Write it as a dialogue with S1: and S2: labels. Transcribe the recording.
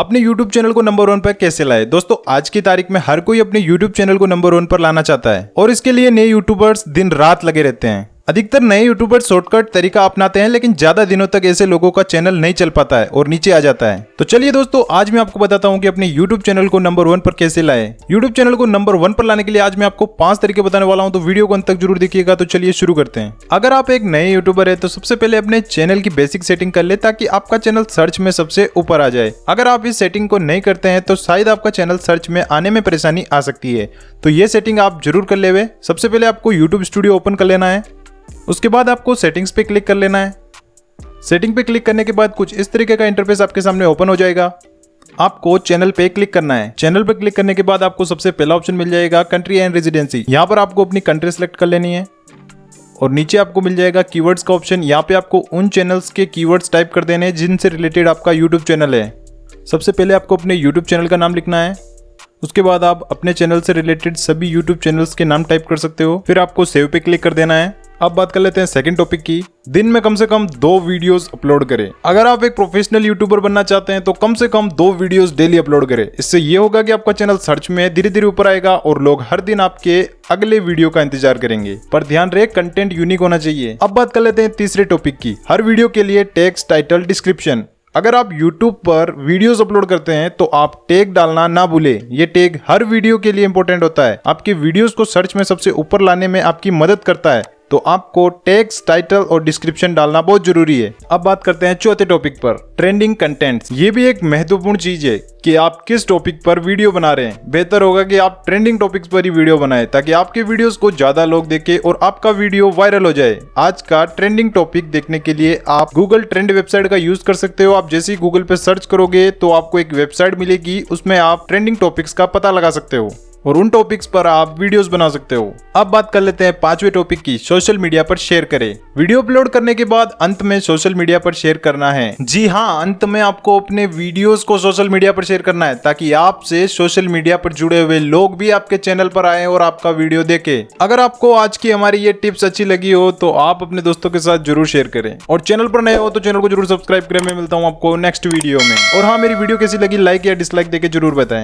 S1: अपने YouTube channel को number 1 पर कैसे लाए। दोस्तों आज की तारीख में हर कोई अपने YouTube चैनल को नंबर 1 पर लाना चाहता है और इसके लिए नए यूट्यूबर्स दिन रात लगे रहते हैं। अधिकतर नए यूट्यूबर्स शॉर्टकट तरीका अपनाते हैं, लेकिन ज्यादा दिनों तक ऐसे लोगों का चैनल नहीं चल पाता है और नीचे आ जाता है। तो चलिए दोस्तों, आज मैं आपको बताता हूं कि अपने YouTube चैनल को नंबर 1 पर कैसे लाएं। YouTube चैनल को नंबर 1 पर लाने के लिए आज मैं आपको 5 तरीके बताने वाला हूं, तो वीडियो को अंत तक जरूर देखिएगा। तो चलिए शुरू करते हैं। अगर आप एक नए यूट्यूबर है तो सबसे पहले अपने चैनल की बेसिक सेटिंग कर ले, ताकि आपका चैनल सर्च में सबसे ऊपर आ जाए। अगर आप इस सेटिंग को नहीं करते हैं तो शायद आपका चैनल सर्च में आने में परेशानी आ सकती है, तो ये सेटिंग आप जरूर कर ले। सबसे पहले आपको YouTube स्टूडियो ओपन कर लेना है। उसके बाद आपको सेटिंग्स पे क्लिक कर लेना है। सेटिंग पे क्लिक करने के बाद कुछ इस तरीके का इंटरफेस आपके सामने ओपन हो जाएगा। आपको चैनल पे क्लिक करना है। चैनल पे क्लिक करने के बाद आपको सबसे पहला ऑप्शन मिल जाएगा कंट्री एंड रेजिडेंसी। यहाँ पर आपको अपनी कंट्री सेलेक्ट कर लेनी है और नीचे आपको मिल जाएगा कीवर्ड्स का ऑप्शन। यहाँ पे आपको उन चैनल्स के कीवर्ड्स टाइप कर देने हैं जिनसे रिलेटेड आपका यूट्यूब चैनल है। सबसे पहले आपको अपने यूट्यूब चैनल का नाम लिखना है। उसके बाद आप अपने चैनल से रिलेटेड सभी यूट्यूब चैनल्स के नाम टाइप कर सकते हो। फिर आपको सेव पे क्लिक कर देना है। अब बात कर लेते हैं सेकंड टॉपिक की। दिन में कम से कम 2 वीडियोस अपलोड करें। अगर आप एक प्रोफेशनल यूट्यूबर बनना चाहते हैं तो कम से कम 2 वीडियोस डेली अपलोड करें। इससे ये होगा कि आपका चैनल सर्च में धीरे धीरे ऊपर आएगा और लोग हर दिन आपके अगले वीडियो का इंतजार करेंगे। पर ध्यान रहे, कंटेंट यूनिक होना चाहिए। अब बात कर लेते हैं तीसरे टॉपिक की। हर वीडियो के लिए टेक्स्ट, टाइटल, डिस्क्रिप्शन। अगर आप YouTube पर वीडियोस अपलोड करते हैं तो आप टैग डालना ना भूलें। ये टैग हर वीडियो के लिए इंपॉर्टेंट होता है। आपके वीडियोस को सर्च में सबसे ऊपर लाने में आपकी मदद करता है, तो आपको टेक्स्ट, टाइटल और डिस्क्रिप्शन डालना बहुत जरूरी है। अब बात करते हैं चौथे टॉपिक पर, ट्रेंडिंग कंटेंट्स। ये भी एक महत्वपूर्ण चीज है कि आप किस टॉपिक पर वीडियो बना रहे हैं। बेहतर होगा कि आप ट्रेंडिंग टॉपिक्स पर ही वीडियो बनाएं, ताकि आपके वीडियोस को ज्यादा लोग देखें और आपका वीडियो वायरल हो जाए। आज का ट्रेंडिंग टॉपिक देखने के लिए आप गूगल ट्रेंड वेबसाइट का यूज कर सकते हो। आप जैसे ही गूगल पे सर्च करोगे तो आपको एक वेबसाइट मिलेगी, उसमें आप ट्रेंडिंग टॉपिक्स का पता लगा सकते हो और उन टॉपिक्स पर आप वीडियोस बना सकते हो। अब बात कर लेते हैं 5वें टॉपिक की, सोशल मीडिया पर शेयर करें। वीडियो अपलोड करने के बाद अंत में सोशल मीडिया पर शेयर करना है। जी हाँ, अंत में आपको अपने वीडियोस को सोशल मीडिया पर शेयर करना है, ताकि आपसे सोशल मीडिया पर जुड़े हुए लोग भी आपके चैनल पर आए और आपका वीडियो देखें। अगर आपको आज की हमारी ये टिप्स अच्छी लगी हो तो आप अपने दोस्तों के साथ जरूर शेयर करें, और चैनल पर नए हो तो चैनल को जरूर सब्सक्राइब करें। मैं मिलता हूँ आपको नेक्स्ट वीडियो में। और हाँ, मेरी वीडियो कैसी लगी लाइक या डिसलाइक देके जरूर बताएं।